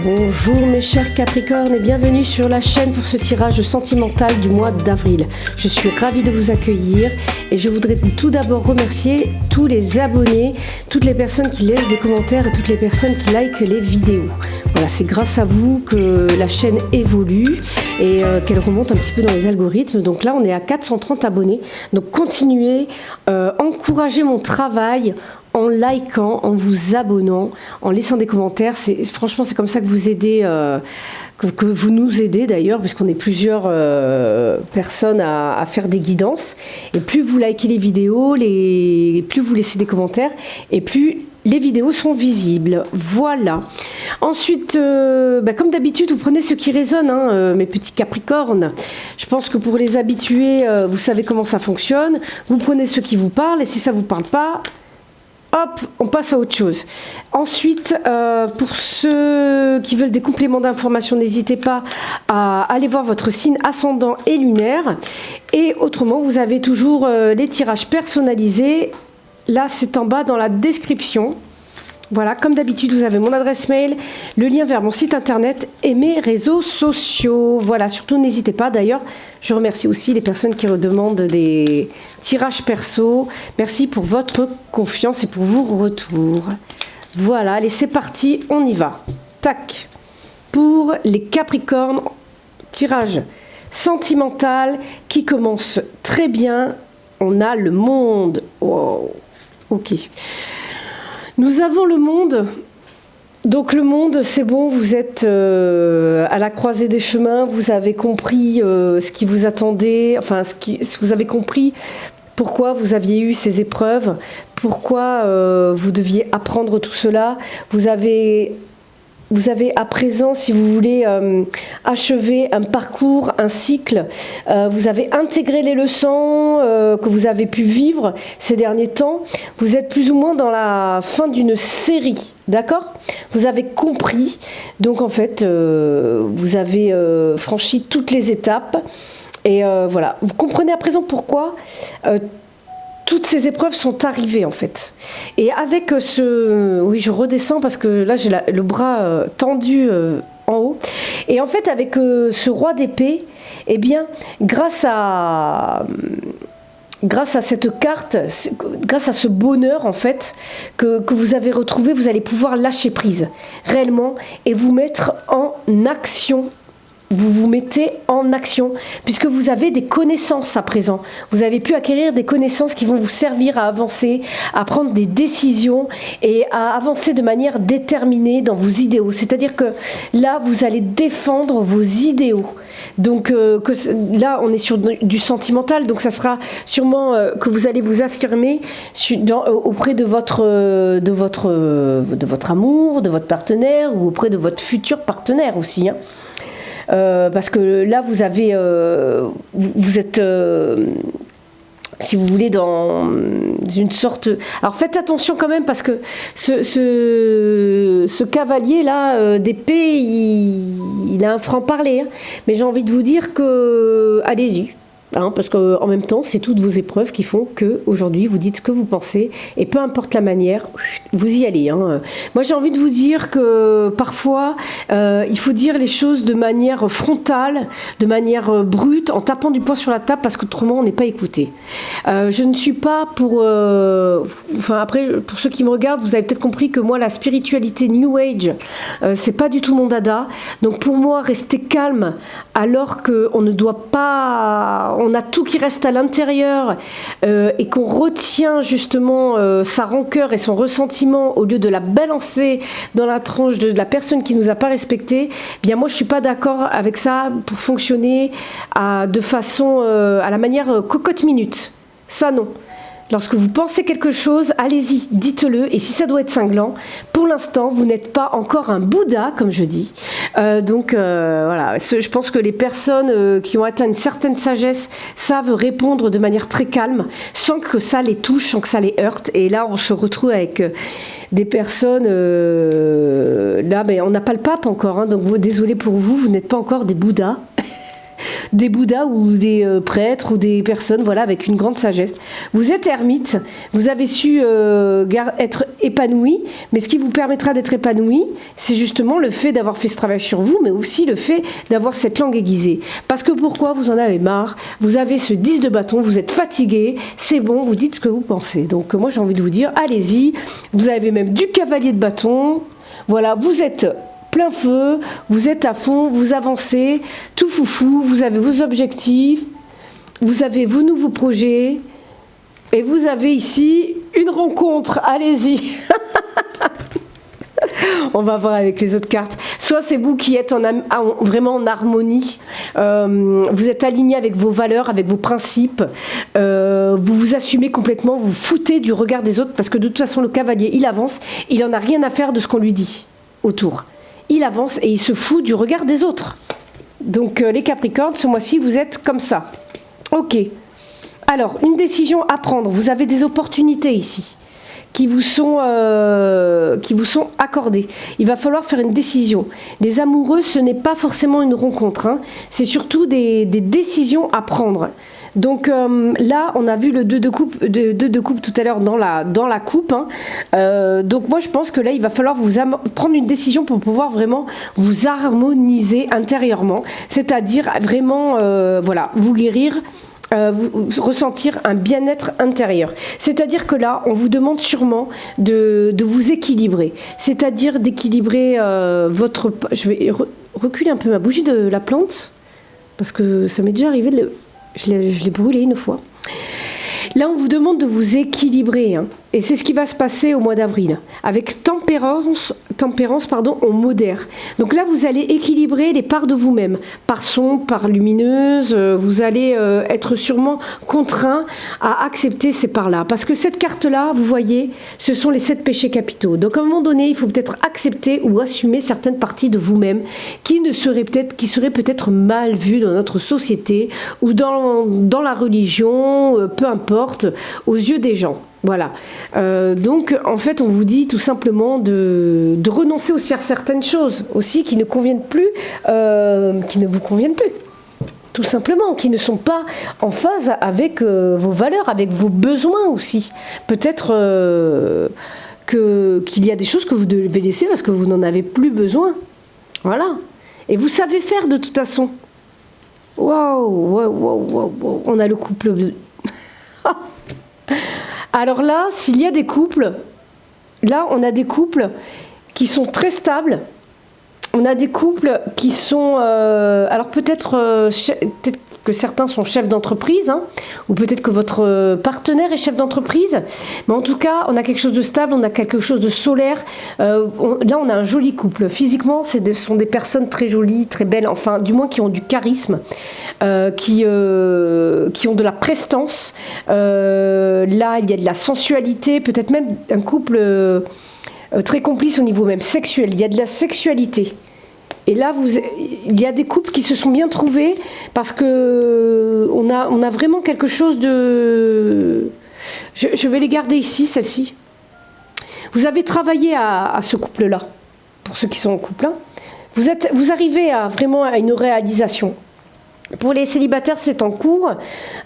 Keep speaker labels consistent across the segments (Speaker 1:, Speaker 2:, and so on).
Speaker 1: Bonjour mes chers Capricornes et bienvenue sur la chaîne pour ce tirage sentimental du mois d'avril. Je suis ravie de vous accueillir et je voudrais tout d'abord remercier tous les abonnés, toutes les personnes qui laissent des commentaires et toutes les personnes qui likent les vidéos. Voilà, c'est grâce à vous que la chaîne évolue et qu'elle remonte un petit peu dans les algorithmes. Donc là, on est à 430 abonnés. Donc continuez, encouragez mon travail en likant, en vous abonnant, en laissant des commentaires. Franchement, c'est comme ça que vous aidez, que vous nous aidez d'ailleurs, puisqu'on est plusieurs personnes à faire des guidances. Et plus vous likez les vidéos, plus vous laissez des commentaires, et plus les vidéos sont visibles. Voilà. Ensuite, comme d'habitude, vous prenez ce qui résonne, mes petits Capricornes. Je pense que pour les habitués, vous savez comment ça fonctionne. Vous prenez ce qui vous parle, et si ça ne vous parle pas, hop, on passe à autre chose. Ensuite, pour ceux qui veulent des compléments d'information, n'hésitez pas à aller voir votre signe ascendant et lunaire. Et autrement, vous avez toujours les tirages personnalisés. Là, c'est en bas dans la description. Voilà, comme d'habitude, vous avez mon adresse mail, le lien vers mon site internet et mes réseaux sociaux. Voilà, surtout n'hésitez pas. D'ailleurs, je remercie aussi les personnes qui redemandent des tirages perso. Merci pour votre confiance et pour vos retours. Voilà, allez, c'est parti, on y va. Tac. Pour les Capricornes, tirage sentimental qui commence très bien. On a le monde. Wow. Ok. Nous avons le monde. Donc le monde, c'est bon, vous êtes à la croisée des chemins, vous avez compris ce qui vous attendait, enfin vous avez compris pourquoi vous aviez eu ces épreuves, pourquoi vous deviez apprendre tout cela. Vous avez à présent, si vous voulez, achever un parcours, un cycle. Vous avez intégré les leçons que vous avez pu vivre ces derniers temps. Vous êtes plus ou moins dans la fin d'une série, d'accord ? Vous avez compris. Donc en fait, vous avez franchi toutes les étapes. Et voilà, vous comprenez à présent pourquoi toutes ces épreuves sont arrivées en fait. Et avec oui, je redescends parce que là j'ai le bras tendu en haut. Et en fait avec ce roi d'épée, eh bien grâce à cette carte, grâce à ce bonheur en fait que vous avez retrouvé, vous allez pouvoir lâcher prise réellement et vous mettre en action. Vous vous mettez en action, puisque vous avez des connaissances à présent. Vous avez pu acquérir des connaissances qui vont vous servir à avancer, à prendre des décisions et à avancer de manière déterminée dans vos idéaux. C'est-à-dire que là, vous allez défendre vos idéaux. Donc là, on est sur du sentimental, donc ça sera sûrement que vous allez vous affirmer auprès de votre amour, de votre partenaire ou auprès de votre futur partenaire aussi, hein. Parce que là vous êtes si vous voulez dans une sorte, alors faites attention quand même parce que ce cavalier là d'épée il a un franc-parler, hein. Mais j'ai envie de vous dire que allez-y. Parce qu'en même temps, c'est toutes vos épreuves qui font qu'aujourd'hui, vous dites ce que vous pensez et peu importe la manière, vous y allez. Moi, j'ai envie de vous dire que parfois, il faut dire les choses de manière frontale, de manière brute, en tapant du poing sur la table parce qu'autrement, on n'est pas écouté. Je ne suis pas pour... après, pour ceux qui me regardent, vous avez peut-être compris que moi, la spiritualité New Age, c'est pas du tout mon dada. Donc pour moi, rester calme alors qu'on ne doit pas... On a tout qui reste à l'intérieur et qu'on retient justement sa rancœur et son ressentiment au lieu de la balancer dans la tronche de la personne qui ne nous a pas respecté. Bien moi je suis pas d'accord avec ça pour fonctionner de façon à la manière cocotte minute. Ça non. Lorsque vous pensez quelque chose, allez-y, dites-le. Et si ça doit être cinglant, pour l'instant, vous n'êtes pas encore un Bouddha, comme je dis. Donc voilà, je pense que les personnes qui ont atteint une certaine sagesse savent répondre de manière très calme, sans que ça les touche, sans que ça les heurte. Et là, on se retrouve avec des personnes... là, mais on n'a pas le pape encore, hein, donc désolé pour vous, vous n'êtes pas encore des Bouddhas. des bouddhas ou des prêtres ou des personnes, voilà, avec une grande sagesse. Vous êtes ermite, vous avez su être épanoui, mais ce qui vous permettra d'être épanoui, c'est justement le fait d'avoir fait ce travail sur vous, mais aussi le fait d'avoir cette langue aiguisée. Parce que pourquoi vous en avez marre, vous avez ce 10 de bâton, vous êtes fatigué, c'est bon, vous dites ce que vous pensez. Donc moi j'ai envie de vous dire, allez-y, vous avez même du cavalier de bâton, voilà, vous êtes plein feu, vous êtes à fond, vous avancez, tout foufou, vous avez vos objectifs, vous avez vos nouveaux projets, et vous avez ici une rencontre, allez-y. On va voir avec les autres cartes. Soit c'est vous qui êtes vraiment en harmonie, vous êtes aligné avec vos valeurs, avec vos principes, vous vous assumez complètement, vous vous foutez du regard des autres, parce que de toute façon le cavalier, il avance, il n'en a rien à faire de ce qu'on lui dit autour. Il avance et il se fout du regard des autres. Donc les Capricornes, ce mois-ci, vous êtes comme ça. Ok. Alors, une décision à prendre. Vous avez des opportunités ici qui vous sont accordées. Il va falloir faire une décision. Les amoureux, ce n'est pas forcément une rencontre, hein. C'est surtout des décisions à prendre. Donc là, on a vu le 2 de coupe tout à l'heure dans la coupe. Hein. Donc moi, je pense que là, il va falloir prendre une décision pour pouvoir vraiment vous harmoniser intérieurement. C'est-à-dire vraiment, voilà, vous guérir, ressentir un bien-être intérieur. C'est-à-dire que là, on vous demande sûrement de vous équilibrer. C'est-à-dire d'équilibrer votre... Je vais reculer un peu ma bougie de la plante, parce que ça m'est déjà arrivé je l'ai brûlé une fois. Là, on vous demande de vous équilibrer, hein, et c'est ce qui va se passer au mois d'avril. Avec tempérance, on modère. Donc là, vous allez équilibrer les parts de vous-même, par sombre, par lumineuse. Vous allez être sûrement contraint à accepter ces parts-là. Parce que cette carte-là, vous voyez, ce sont les 7 péchés capitaux. Donc à un moment donné, il faut peut-être accepter ou assumer certaines parties de vous-même qui seraient peut-être mal vues dans notre société ou dans la religion, peu importe, aux yeux des gens. Voilà. Donc, en fait, on vous dit tout simplement de renoncer aussi à certaines choses aussi qui ne conviennent plus, qui ne vous conviennent plus. Tout simplement, qui ne sont pas en phase avec vos valeurs, avec vos besoins aussi. Peut-être qu'il y a des choses que vous devez laisser parce que vous n'en avez plus besoin. Voilà. Et vous savez faire de toute façon. Waouh. On a le couple. Alors là, s'il y a des couples, là on a des couples qui sont très stables. On a des couples qui sont... alors peut-être que certains sont chefs d'entreprise, hein, ou peut-être que votre partenaire est chef d'entreprise. Mais en tout cas, on a quelque chose de stable, on a quelque chose de solaire. Là, on a un joli couple. Physiquement, ce sont des personnes très jolies, très belles, enfin, du moins qui ont du charisme, qui ont de la prestance. Là, il y a de la sensualité, peut-être même un couple très complice au niveau même sexuel. Il y a de la sexualité. Et là, il y a des couples qui se sont bien trouvés parce que on a vraiment quelque chose de... Je vais les garder ici, celle-ci. Vous avez travaillé à ce couple-là, pour ceux qui sont en couple. Hein. Vous arrivez vraiment à une réalisation. Pour les célibataires, c'est en cours.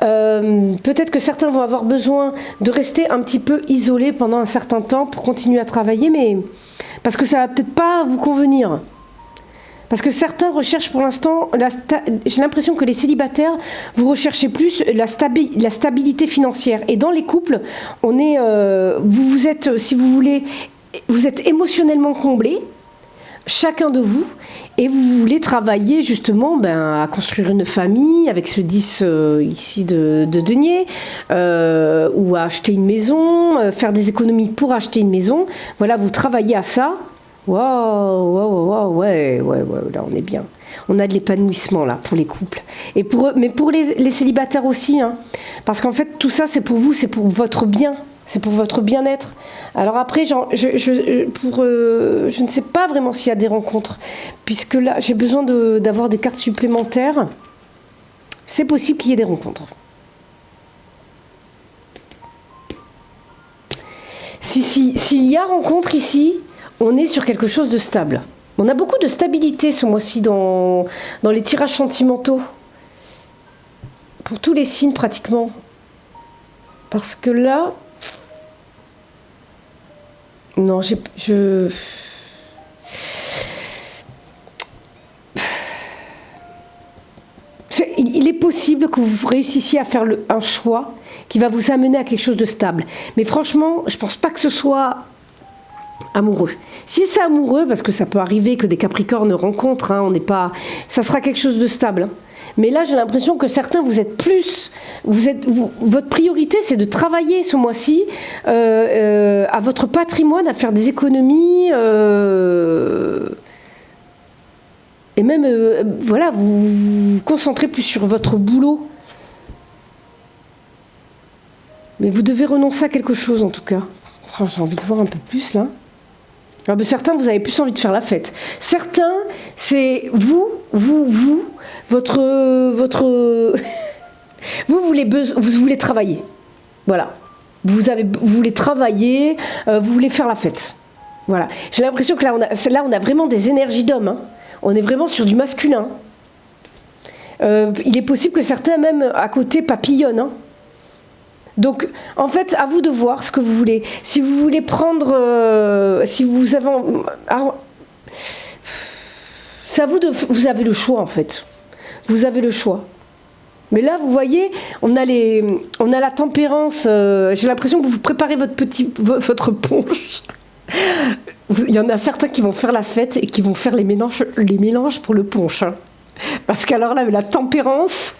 Speaker 1: Peut-être que certains vont avoir besoin de rester un petit peu isolés pendant un certain temps pour continuer à travailler, mais parce que ça va peut-être pas vous convenir. Parce que certains recherchent pour l'instant, j'ai l'impression que les célibataires, vous recherchez plus la stabilité financière. Et dans les couples, vous êtes, si vous voulez, vous êtes émotionnellement comblés, chacun de vous, et vous voulez travailler justement à construire une famille avec ce 10 ici de denier, ou à acheter une maison, faire des économies pour acheter une maison. Voilà, vous travaillez à ça. Waouh, ouais, là on est bien. On a de l'épanouissement là pour les couples. Mais pour les célibataires aussi, hein, parce qu'en fait tout ça c'est pour vous, c'est pour votre bien, c'est pour votre bien-être. Alors après, je ne sais pas vraiment s'il y a des rencontres, puisque là j'ai besoin d'avoir des cartes supplémentaires. C'est possible qu'il y ait des rencontres. S'il y a rencontre ici, on est sur quelque chose de stable. On a beaucoup de stabilité ce mois-ci dans les tirages sentimentaux. Pour tous les signes pratiquement. Parce que là... Non, il est possible que vous réussissiez à faire un choix qui va vous amener à quelque chose de stable. Mais franchement, je ne pense pas que ce soit amoureux. Si c'est amoureux, parce que ça peut arriver que des Capricornes rencontrent, hein, ça sera quelque chose de stable. Hein. Mais là, j'ai l'impression que certains, vous êtes plus... votre priorité, c'est de travailler ce mois-ci à votre patrimoine, à faire des économies... et même, voilà, vous vous concentrez plus sur votre boulot. Mais vous devez renoncer à quelque chose, en tout cas. Oh, j'ai envie de voir un peu plus, là. Alors, certains, vous avez plus envie de faire la fête. Certains, c'est vous, votre... vous voulez travailler. Voilà. Vous voulez travailler, vous voulez faire la fête. Voilà. J'ai l'impression que là, on a vraiment des énergies d'hommes, hein. On est vraiment sur du masculin. Il est possible que certains, même à côté, papillonnent. Hein. Donc, en fait, à vous de voir ce que vous voulez. Si vous voulez prendre... si vous avez... Alors, c'est à vous de... Vous avez le choix, en fait. Vous avez le choix. Mais là, vous voyez, on a la tempérance. J'ai l'impression que vous préparez votre punch. Il y en a certains qui vont faire la fête et qui vont faire les mélanges pour le punch. Hein. Parce qu'alors là, la tempérance...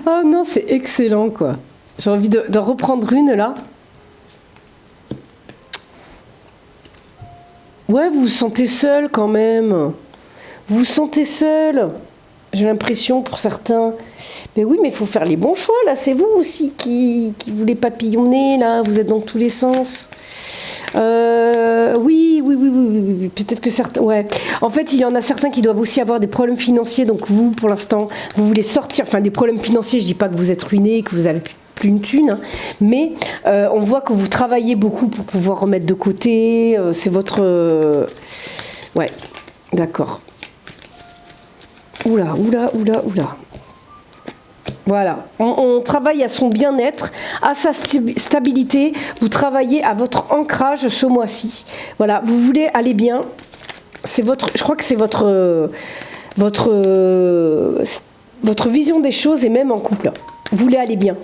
Speaker 1: Oh non, c'est excellent, quoi. J'ai envie de reprendre une, là. Ouais, vous vous sentez seul, quand même. Vous vous sentez seul. J'ai l'impression, pour certains... Mais oui, mais il faut faire les bons choix, là. C'est vous aussi qui voulez papillonner, là. Vous êtes dans tous les sens. Oui. Peut-être que certains... Ouais. En fait, il y en a certains qui doivent aussi avoir des problèmes financiers. Donc vous, pour l'instant, vous voulez sortir... Enfin, des problèmes financiers, je dis pas que vous êtes ruiné, que vous avez plus une thune. Hein, mais on voit que vous travaillez beaucoup pour pouvoir remettre de côté. C'est votre... Ouais, d'accord. Oula. Voilà, on travaille à son bien-être, à sa stabilité, vous travaillez à votre ancrage ce mois-ci. Voilà, vous voulez aller bien, je crois que c'est votre vision des choses et même en couple. Vous voulez aller bien.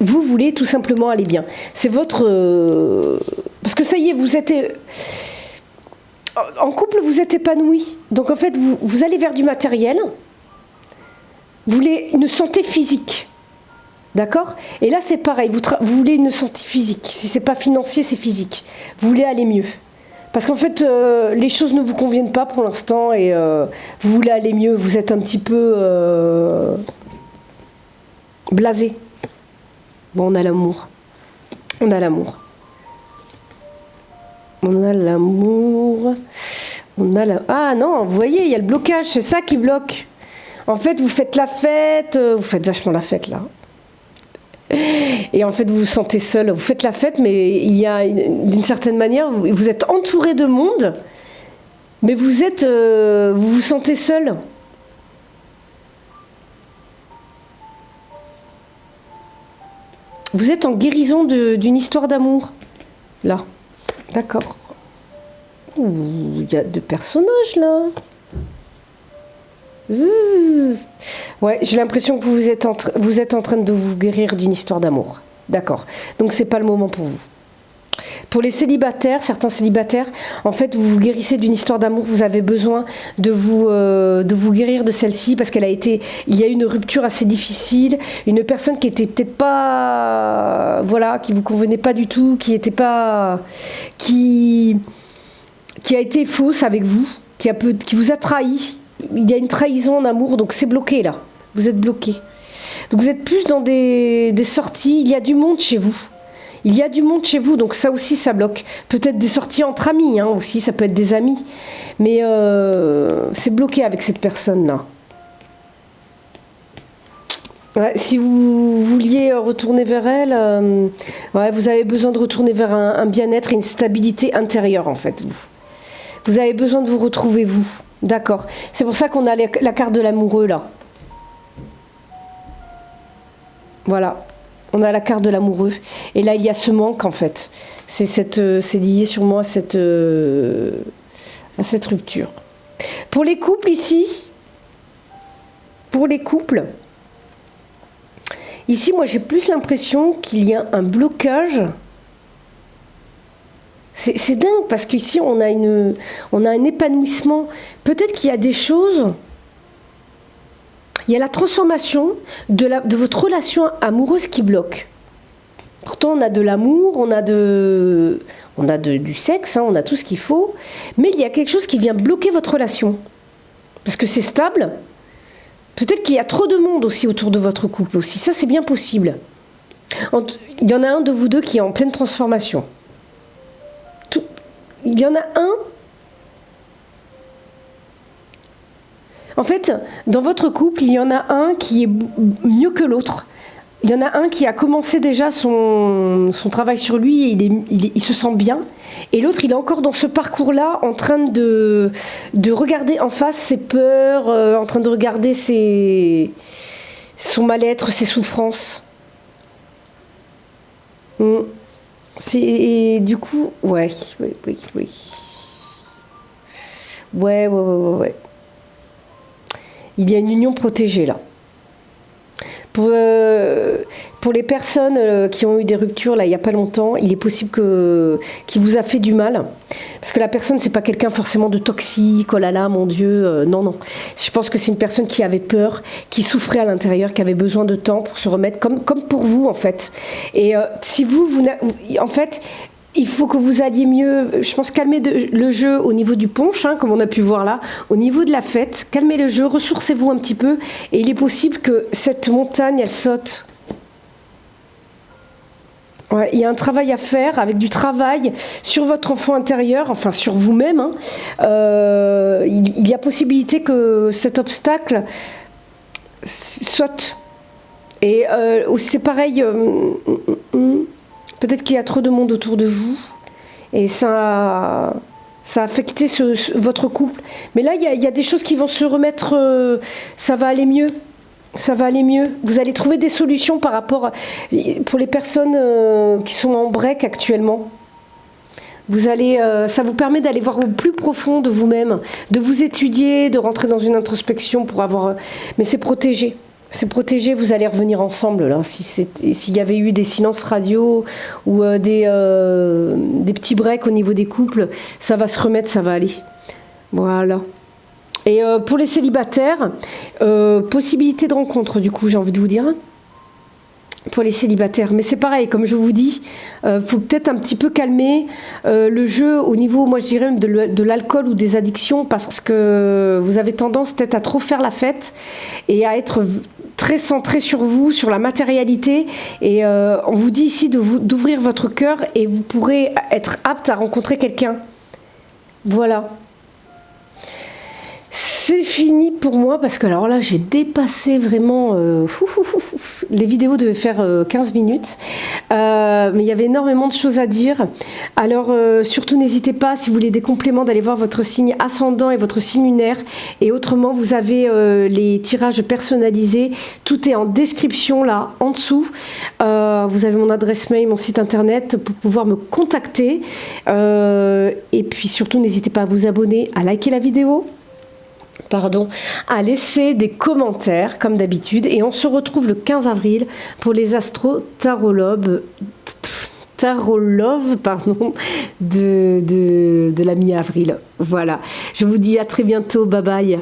Speaker 1: Vous voulez tout simplement aller bien. C'est votre... parce que ça y est, vous êtes... En couple, vous êtes épanoui. Donc en fait, vous allez vers du matériel. Vous voulez une santé physique, d'accord? Et là, c'est pareil, vous voulez une santé physique. Si c'est pas financier, c'est physique. Vous voulez aller mieux. Parce qu'en fait, les choses ne vous conviennent pas pour l'instant et vous voulez aller mieux. Vous êtes un petit peu blasé. Bon, on a l'amour. Ah non, vous voyez, il y a le blocage, c'est ça qui bloque. En fait, vous faites la fête, vous faites vachement la fête là. Et en fait, vous vous sentez seul. Vous faites la fête, mais il y a, d'une certaine manière, vous êtes entouré de monde, mais vous vous sentez seul. Vous êtes en guérison d'une histoire d'amour. Là. D'accord. Il y a deux personnages là. Zzz. Ouais, j'ai l'impression que vous êtes en train de vous guérir d'une histoire d'amour. D'accord. Donc c'est pas le moment pour vous. Pour les célibataires, certains célibataires, en fait, vous vous guérissez d'une histoire d'amour. Vous avez besoin de vous guérir de celle-ci parce il y a eu une rupture assez difficile, une personne qui était peut-être pas, voilà, qui vous convenait pas du tout, qui a été fausse avec vous, qui vous a trahi. Il y a une trahison en amour, donc c'est bloqué là. Vous êtes bloqué. Donc vous êtes plus dans des sorties. Il y a du monde chez vous. Donc ça aussi, ça bloque. Peut-être des sorties entre amis, hein, aussi, ça peut être des amis. Mais c'est bloqué avec cette personne-là. Ouais, si vous vouliez retourner vers elle, vous avez besoin de retourner vers un bien-être et une stabilité intérieure, en fait. Vous avez besoin de vous retrouver, vous. D'accord. C'est pour ça qu'on a la carte de l'amoureux, là. Voilà, on a la carte de l'amoureux. Et là, il y a ce manque, en fait. C'est lié sûrement à cette rupture. Pour les couples ici, ici, moi, j'ai plus l'impression qu'il y a un blocage. C'est dingue, parce qu'ici, on a un épanouissement. Peut-être qu'il y a des choses... Il y a la transformation de votre relation amoureuse qui bloque. Pourtant, on a de l'amour, on a du sexe, hein, on a tout ce qu'il faut. Mais il y a quelque chose qui vient bloquer votre relation. Parce que c'est stable. Peut-être qu'il y a trop de monde aussi autour de votre couple aussi. Ça, c'est bien possible. Il y en a un de vous deux qui est en pleine transformation. Il y en a un... En fait, dans votre couple, il y en a un qui est mieux que l'autre. Il y en a un qui a commencé déjà son travail sur lui et il se sent bien. Et l'autre, il est encore dans ce parcours-là, en train de regarder en face ses peurs, en train de regarder son mal-être, ses souffrances. Et du coup, ouais. Ouais. Il y a une union protégée là. Pour les personnes qui ont eu des ruptures là il n'y a pas longtemps, il est possible qu'il vous a fait du mal. Parce que la personne, c'est pas quelqu'un forcément de toxique, oh là là, mon Dieu, non. Je pense que c'est une personne qui avait peur, qui souffrait à l'intérieur, qui avait besoin de temps pour se remettre, comme pour vous en fait. Et si vous en fait... Il faut que vous alliez mieux, je pense, calmer le jeu au niveau du punch, hein, comme on a pu voir là, au niveau de la fête, calmez le jeu, ressourcez-vous un petit peu, et il est possible que cette montagne, elle saute. Ouais, il y a un travail à faire, avec du travail sur votre enfant intérieur, enfin sur vous-même. Hein. Il y a possibilité que cet obstacle saute. Et c'est pareil... Peut-être qu'il y a trop de monde autour de vous et ça a affecté votre couple. Mais là, il y a des choses qui vont se remettre, ça va aller mieux. Ça va aller mieux. Vous allez trouver des solutions pour les personnes qui sont en break actuellement. Ça vous permet d'aller voir au plus profond de vous-même, de vous étudier, de rentrer dans une introspection pour avoir... Mais c'est protégé. C'est protégé, vous allez revenir ensemble là. S'il y avait eu des silences radio ou des petits breaks au niveau des couples, ça va se remettre, ça va aller. Voilà. Et pour les célibataires, possibilité de rencontre, du coup, j'ai envie de vous dire. Pour les célibataires, mais c'est pareil, comme je vous dis, faut peut-être un petit peu calmer le jeu au niveau, moi je dirais même de l'alcool ou des addictions, parce que vous avez tendance peut-être à trop faire la fête et à être très centré sur vous, sur la matérialité, et on vous dit ici d'ouvrir votre cœur et vous pourrez être apte à rencontrer quelqu'un. Voilà. C'est fini pour moi parce que alors là j'ai dépassé vraiment les vidéos devaient faire 15 minutes mais il y avait énormément de choses à dire. Alors surtout n'hésitez pas, si vous voulez des compléments, d'aller voir votre signe ascendant et votre signe lunaire, et autrement vous avez les tirages personnalisés, tout est en description là en dessous. Vous avez mon adresse mail, mon site internet pour pouvoir me contacter, et puis surtout n'hésitez pas à vous abonner, à liker la vidéo, à laisser des commentaires comme d'habitude, et on se retrouve le 15 avril pour les astros tarologues de la mi-avril. Voilà, je vous dis à très bientôt, bye bye.